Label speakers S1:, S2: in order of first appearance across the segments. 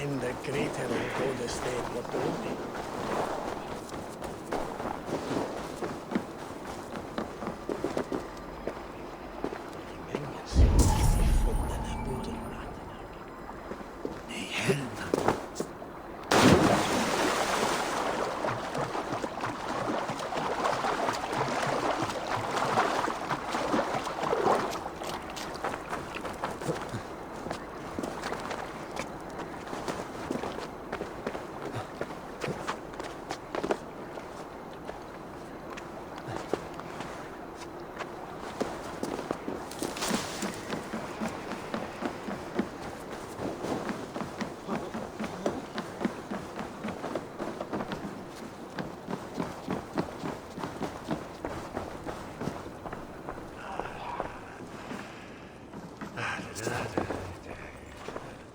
S1: in the greater Golden State what to do.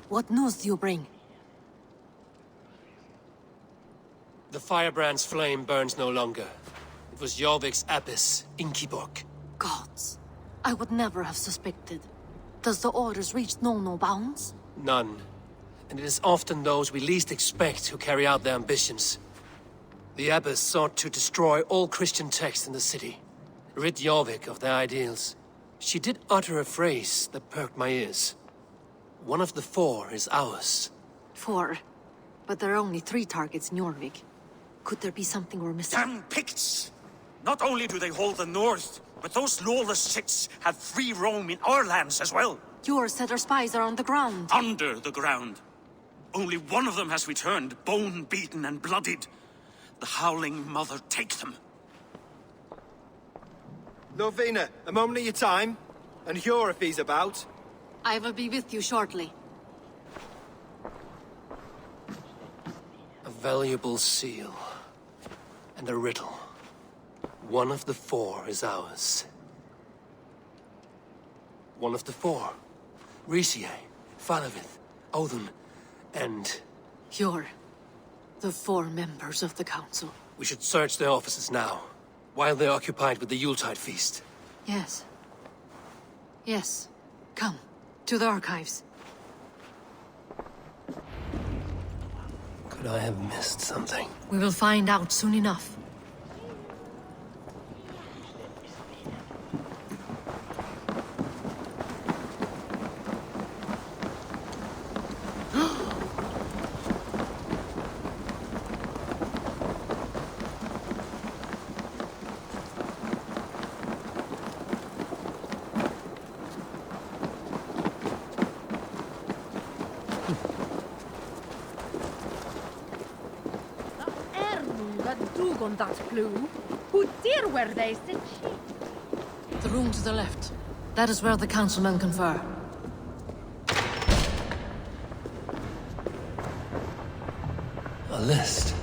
S2: What news do you bring?
S3: The firebrand's flame burns no longer. It was Jorvik's abyss, Inkiborg.
S2: Gods, I would never have suspected. Does the orders reach no bounds?
S3: None. And it is often those we least expect who carry out their ambitions. The abbess sought to destroy all Christian texts in the city, rid Jorvik of their ideals. She did utter a phrase that perked my ears. One of the 4 is ours.
S2: 4? But there are only 3 targets in Jorvik. Could there be something we're missing?
S4: Damn Picts! Not only do they hold the north, but those lawless shits have free roam in our lands as well.
S2: Your said our spies are on the ground.
S4: Under the ground. Only one of them has returned, bone-beaten and bloodied. The Howling Mother take them.
S5: Lovina, a moment of your time. And Hjor if he's about.
S2: I will be with you shortly.
S3: A valuable seal. And a riddle. One of the 4 is ours. One of the 4. Risie, Falavith, Odin, and...
S2: Hjor. The 4 members of the council.
S3: We should search their offices now, while they're occupied with the Yuletide feast.
S2: Yes. Yes. Come. To the archives.
S3: Could I have missed something?
S2: We will find out soon enough. The room to the left. That is where the councilmen confer.
S3: A list.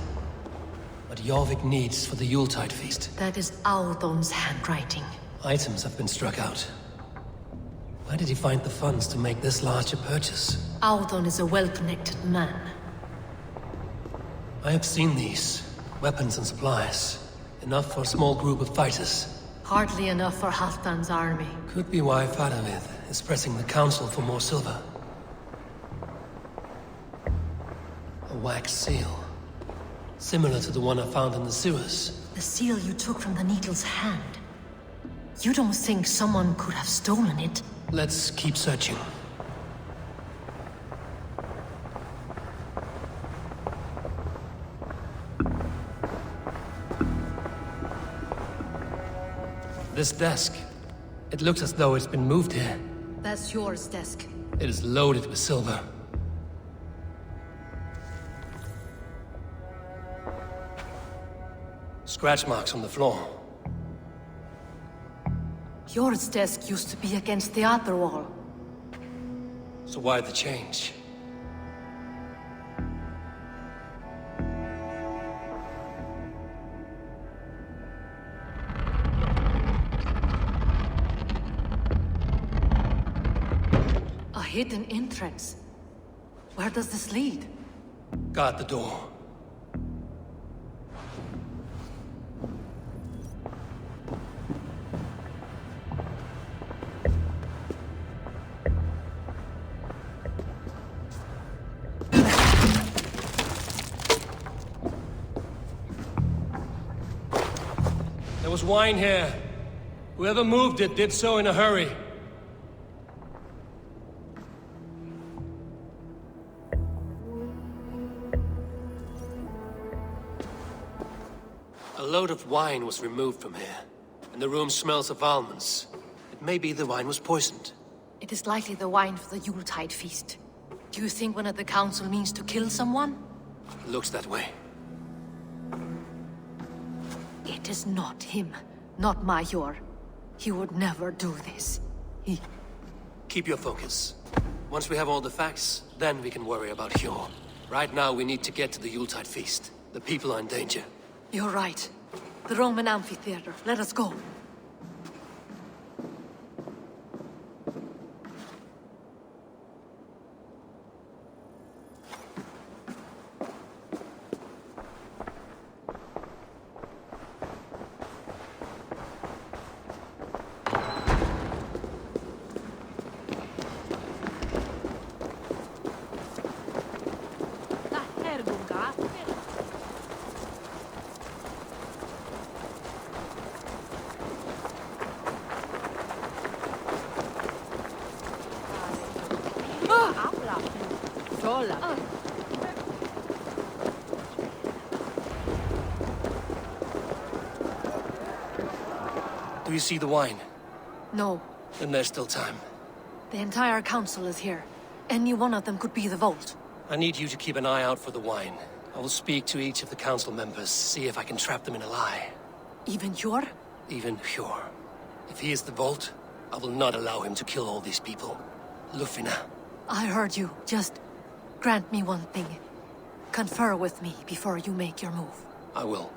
S3: What Jorvik needs for the Yuletide feast.
S2: That is Aldon's handwriting.
S3: Items have been struck out. Where did he find the funds to make this large a purchase?
S2: Aldon is a well-connected man.
S3: I have seen these. Weapons and supplies. Enough for a small group of fighters.
S2: Hardly enough for Halfdan's army.
S3: Could be why Faravith is pressing the council for more silver. A wax seal. Similar to the one I found in the sewers.
S2: The seal you took from the needle's hand. You don't think someone could have stolen it?
S3: Let's keep searching. This desk. It looks as though it's been moved here.
S2: That's yours, desk.
S3: It is loaded with silver. Scratch marks on the floor.
S2: Yours desk used to be against the other wall.
S3: So why the change?
S2: A hidden entrance. Where does this lead?
S3: Guard the door. was wine here. Whoever moved it did so in a hurry. A load of wine was removed from here, and the room smells of almonds. It may be the wine was poisoned.
S2: It is likely the wine for the Yuletide feast. Do you think one of the council means to kill someone?
S3: Looks that way.
S2: It is not him, not Major. He would never do this. He...
S3: Keep your focus. Once we have all the facts, then we can worry about Hjor. Right now, we need to get to the Yuletide feast. The people are in danger.
S2: You're right. The Roman amphitheater. Let us go.
S3: Do you see the wine?
S2: No.
S3: Then there's still time.
S2: The entire council is here. Any one of them could be the vault.
S3: I need you to keep an eye out for the wine. I will speak to each of the council members, see if I can trap them in a lie.
S2: Even Hjor?
S3: Even Hjor. If he is the vault, I will not allow him to kill all these people. Lufina.
S2: I heard you. Just grant me one thing. Confer with me before you make your move.
S3: I will.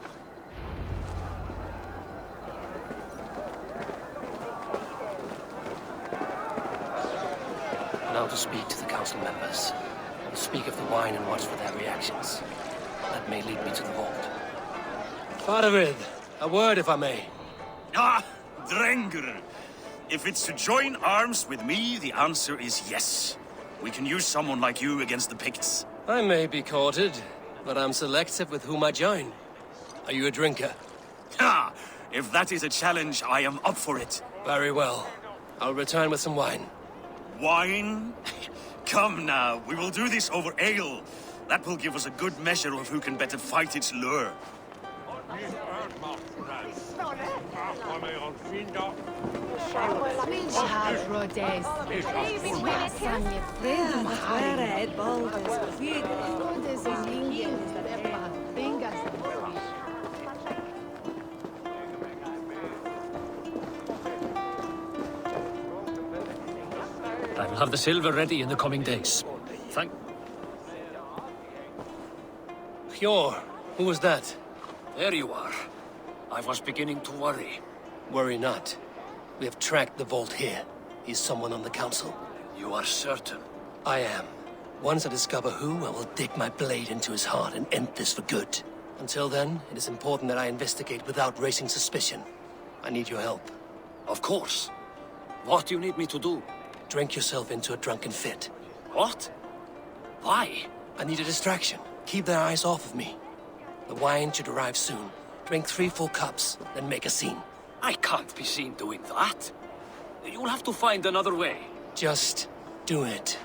S3: Now to speak to the council members. I will speak of the wine and watch for their reactions. That may lead me to the vault. Faravid, a word if I may.
S4: Ah, Drengr. If it's to join arms with me, the answer is yes. We can use someone like you against the Picts.
S3: I may be courted, but I'm selective with whom I join. Are you a drinker?
S4: Ha! If that is a challenge, I am up for it.
S3: Very well. I'll return with some wine.
S4: Wine? Come now, we will do this over ale. That will give us a good measure of who can better fight its lure.
S6: I will have the silver ready in the coming days. Thank...
S3: Hjor, who was that?
S6: There you are. I was beginning to worry.
S3: Worry not. We have tracked the vault here. He's someone on the council.
S6: You are certain?
S3: I am. Once I discover who, I will dig my blade into his heart and end this for good. Until then, it is important that I investigate without raising suspicion. I need your help.
S6: Of course. What do you need me to do?
S3: Drink yourself into a drunken fit.
S6: What? Why?
S3: I need a distraction. Keep their eyes off of me. The wine should arrive soon. Drink 3 full cups, then make a scene.
S6: I can't be seen doing that. You'll have to find another way.
S3: Just do it.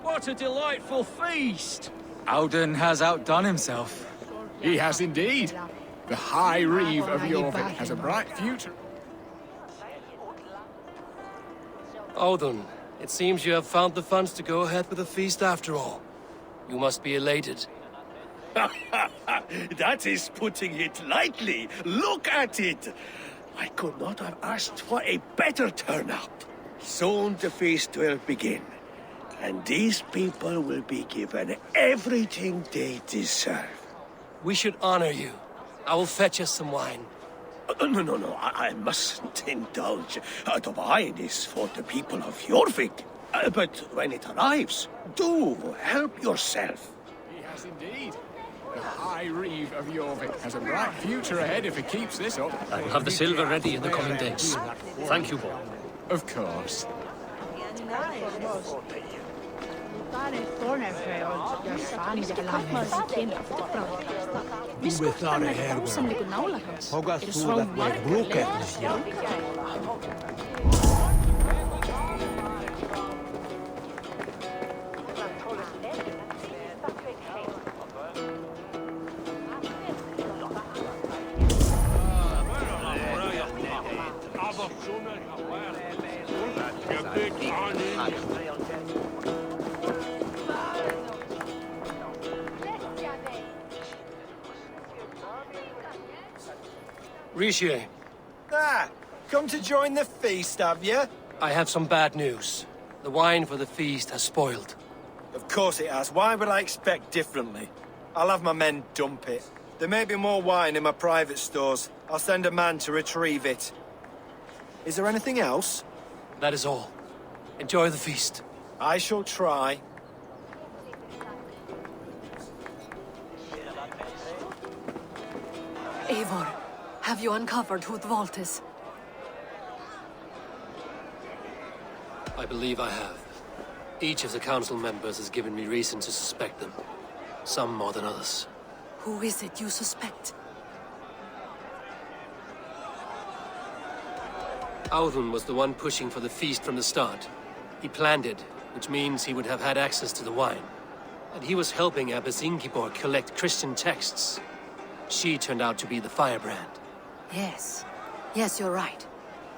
S7: What a delightful feast!
S8: Auden has outdone himself.
S7: He has indeed. The High Reeve of Jorvik has a bright future.
S3: Audun, it seems you have found the funds to go ahead with the feast after all. You must be elated.
S1: That is putting it lightly. Look at it. I could not have asked for a better turnout. Soon the feast will begin. And these people will be given everything they deserve.
S3: We should honor you. I will fetch us some wine.
S1: No, I mustn't indulge. The wine is for the people of Jorvik. But when it arrives, do help yourself.
S7: He has indeed. The High Reeve of Jorvik has a bright future ahead if he keeps this up.
S6: I will have the silver ready in the coming days. Thank you, boy.
S7: Of course.
S9: Där är Thorne för jag fan inte lämnar. Viskohtamme kausan niin kuin naulakans. Jos vaan markkalle.
S3: Richier,
S5: Ah, come to join the feast, have you?
S3: I have some bad news. The wine for the feast has spoiled.
S5: Of course it has. Why would I expect differently? I'll have my men dump it. There may be more wine in my private stores. I'll send a man to retrieve it. Is there anything else?
S3: That is all. Enjoy the feast.
S5: I shall try.
S2: Eivor, have you uncovered who the vault is?
S3: I believe I have. Each of the council members has given me reason to suspect them. Some more than others.
S2: Who is it you suspect?
S3: Audun was the one pushing for the feast from the start. He planned it, which means he would have had access to the wine. And he was helping Abbess Ingeborg collect Christian texts. She turned out to be the firebrand.
S2: Yes. Yes, you're right.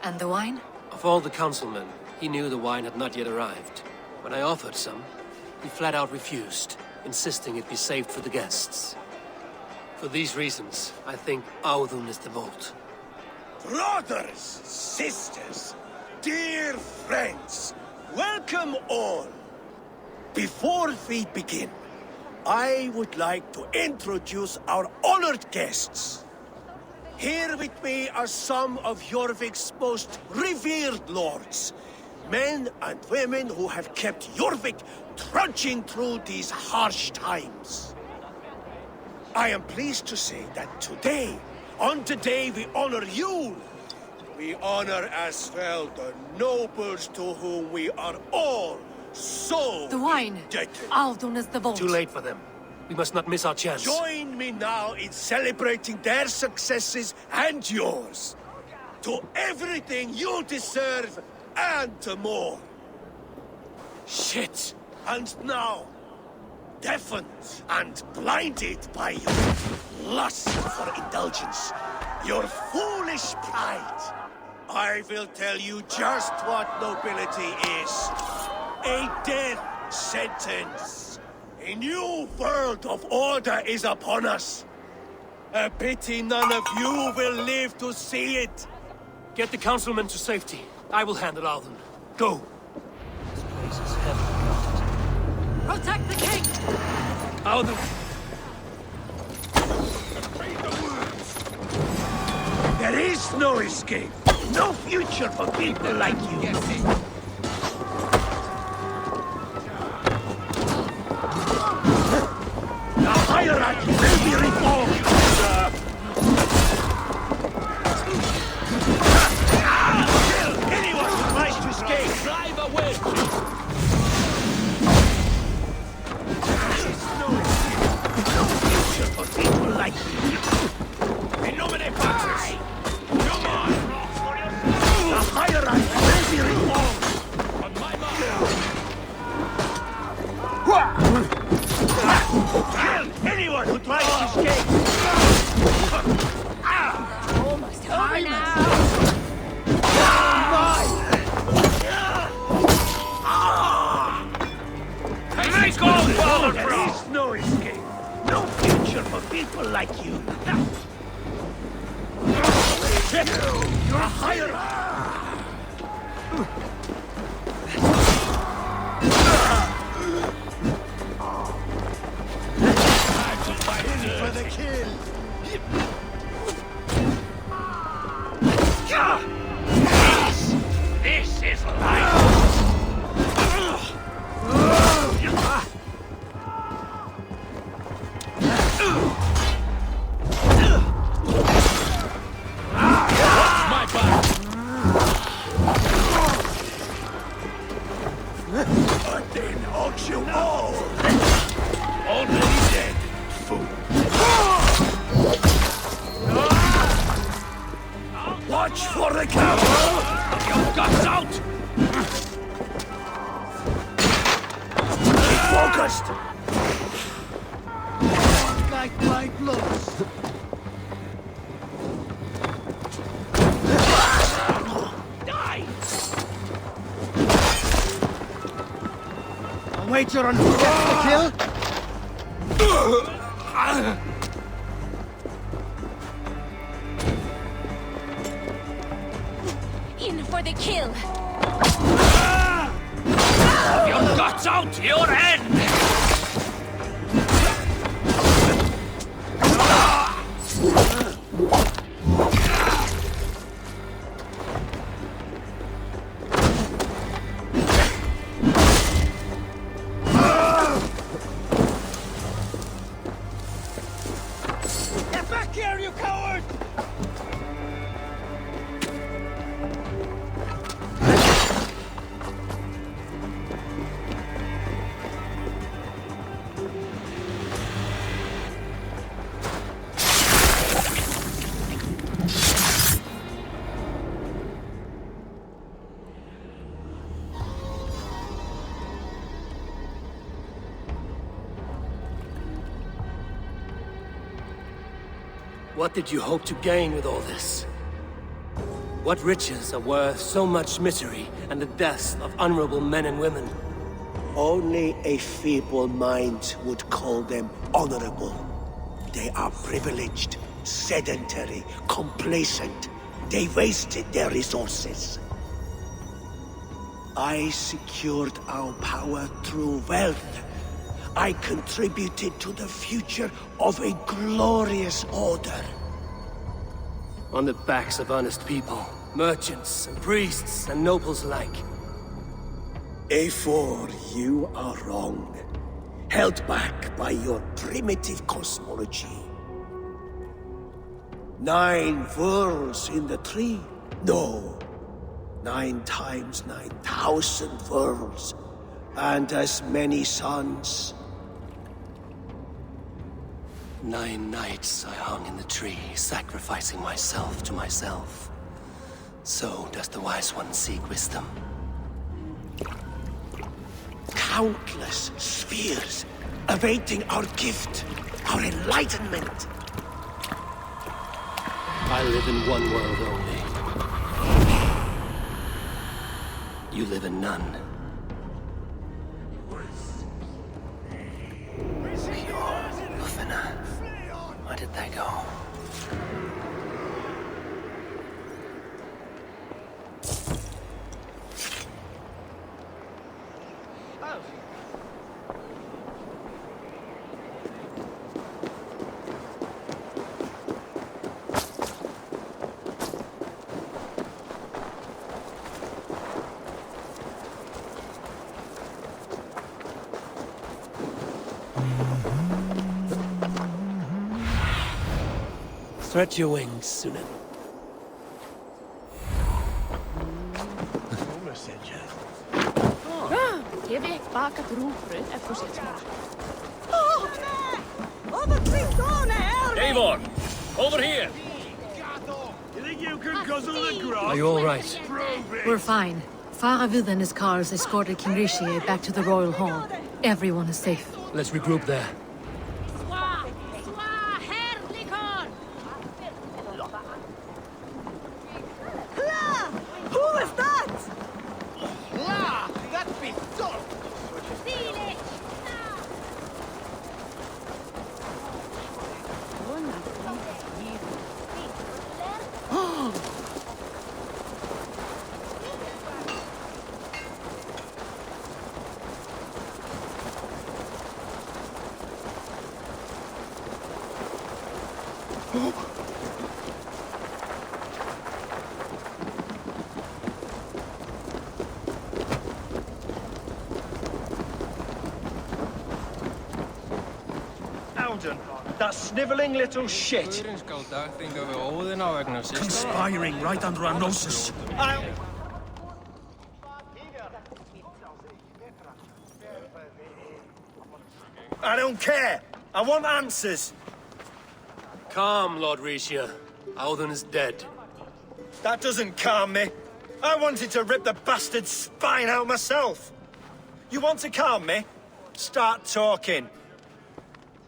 S2: And the wine?
S3: Of all the councilmen, he knew the wine had not yet arrived. When I offered some, he flat out refused, insisting it be saved for the guests. For these reasons, I think Audun is the vault.
S1: Brothers, sisters, dear friends, welcome all. Before we begin, I would like to introduce our honored guests. Here with me are some of Jorvik's most revered lords. Men and women who have kept Jorvik trudging through these harsh times. I am pleased to say that today, on the day we honor you, we honor as well the nobles to whom we are all so
S2: The wine!
S1: indebted.
S2: Audun is the vault.
S3: Too late for them. We must not miss our chance.
S1: Join me now in celebrating their successes and yours. To everything you deserve and more.
S3: Shit!
S1: And now, deafened and blinded by your lust for indulgence, your foolish pride, I will tell you just what nobility is. A death sentence. A new world of order is upon us. A pity none of you will live to see it.
S3: Get the councilmen to safety. I will handle Audun. Go! This place is heavily guarded.
S2: Protect the king!
S3: Audun!
S1: There is no escape. No future for people like you. The hierarchy will be reformed. Kill anyone who tries to escape.
S6: Drive away!
S1: There is no future for people like you. In nomine Patris. Come on! The hierarchy will be reformed.
S6: On my mark!
S1: Kill anyone who tries to escape!
S9: Almost over now.
S6: Let's go, Father
S1: There
S6: Bro!
S1: is no escape. No future for people like you. You're a hierarchy! For the kill! This is life!
S6: My back!
S1: But then auction all! Already dead, fool! first. Like my blows. Die! I'll wager on who gets the kill.
S9: In for the kill!
S6: Your guts out, your end!
S1: Get back here, you coward!
S3: What did you hope to gain with all this? What riches are worth so much misery and the deaths of honorable men and women?
S1: Only a feeble mind would call them honorable. They are privileged, sedentary, complacent. They wasted their resources. I secured our power through wealth. I contributed to the future of a glorious order.
S3: On the backs of honest people, merchants and priests and nobles alike.
S1: Eivor, you are wrong. Held back by your primitive cosmology. 9 worlds in the tree? No. 9 times 9,000 worlds. And as many suns.
S3: 9 nights I hung in the tree, sacrificing myself to myself. So does the wise one seek wisdom.
S1: Countless spheres awaiting our gift, our enlightenment.
S3: I live in one world only. You live in none. Where did they go? Stretch your wings, Sunan.
S9: Ég vek bakat rúgbröð eftir sér smá.
S6: Eivor, over here!
S1: You think you can guzzle the grass?
S3: Are you all right?
S2: We're fine. Faravid and his cars escorted King Rishi back to the royal hall. Everyone is safe.
S3: Let's regroup there.
S5: That sniveling little shit.
S4: Conspiring right under our noses.
S5: I don't care. I want answers.
S3: Calm, Lord Rishia. Audun is dead.
S5: That doesn't calm me. I wanted to rip the bastard's spine out myself. You want to calm me? Start talking.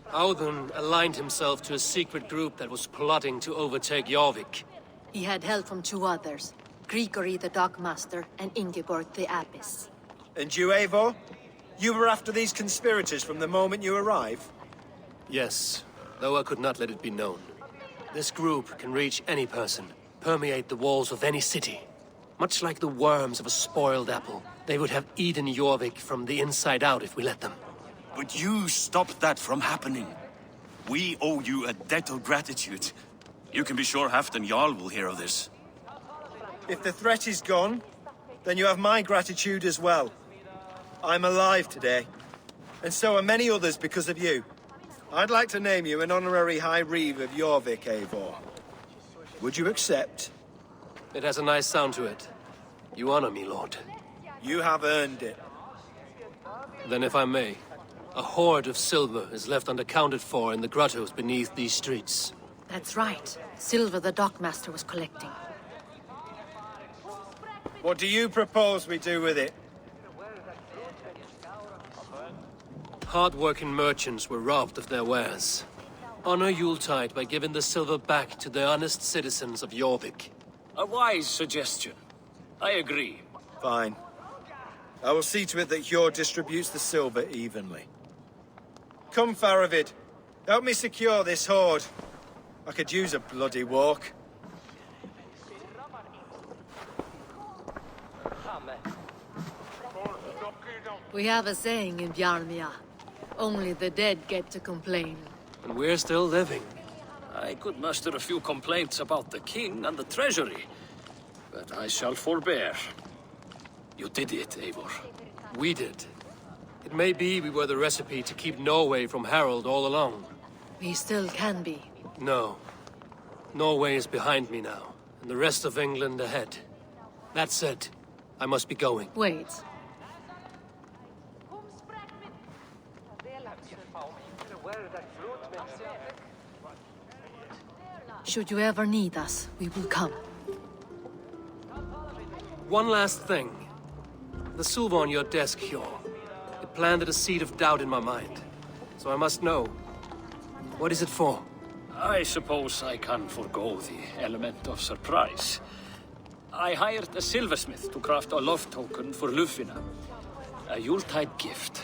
S3: Audun aligned himself to a secret group that was plotting to overtake Jorvik.
S2: He had help from two others, Grigory the Dockmaster and Ingeborg the Abbess.
S5: And you, Eivor? You were after these conspirators from the moment you arrived?
S3: Yes, though I could not let it be known. This group can reach any person, permeate the walls of any city. Much like the worms of a spoiled apple, they would have eaten Jorvik from the inside out if we let them.
S4: But you stopped that from happening. We owe you a debt of gratitude. You can be sure Halfdan Jarl will hear of this.
S5: If the threat is gone, then you have my gratitude as well. I'm alive today, and so are many others because of you. I'd like to name you an honorary High Reeve of Jorvik, Eivor. Would you accept?
S3: It has a nice sound to it. You honor me, Lord.
S5: You have earned it.
S3: Then if I may, a hoard of silver is left unaccounted for in the grottos beneath these streets.
S2: That's right. Silver the Dockmaster was collecting.
S5: What do you propose we do with it?
S3: Hard-working merchants were robbed of their wares. Honor Yuletide by giving the silver back to the honest citizens of Jorvik.
S6: A wise suggestion. I agree.
S5: Fine. I will see to it that Hjord distributes the silver evenly. Come, Faravid. Help me secure this hoard. I could use a bloody walk.
S2: We have a saying in Bjarmia. Only the dead get to complain.
S3: And we're still living.
S6: I could muster a few complaints about the king and the treasury, but I shall forbear. You did it, Eivor.
S3: We did. It may be we were the recipe to keep Norway from Harald all along.
S2: We still can be.
S3: No. Norway is behind me now, and the rest of England ahead. That said, I must be going.
S2: Wait. Should you ever need us, we will come.
S3: One last thing. The silver on your desk, Hjor. It planted a seed of doubt in my mind. So I must know. What is it for?
S6: I suppose I can forego the element of surprise. I hired a silversmith to craft a love token for Lufina. A Yuletide gift.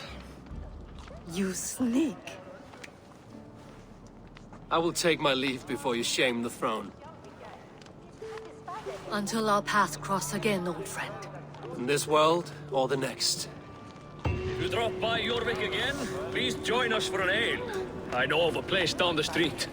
S2: You sneak.
S3: I will take my leave before you shame the throne.
S2: Until our paths cross again, old friend.
S3: In this world, or the next.
S6: If you drop by Jorvik again, please join us for an ale. I know of a place down the street.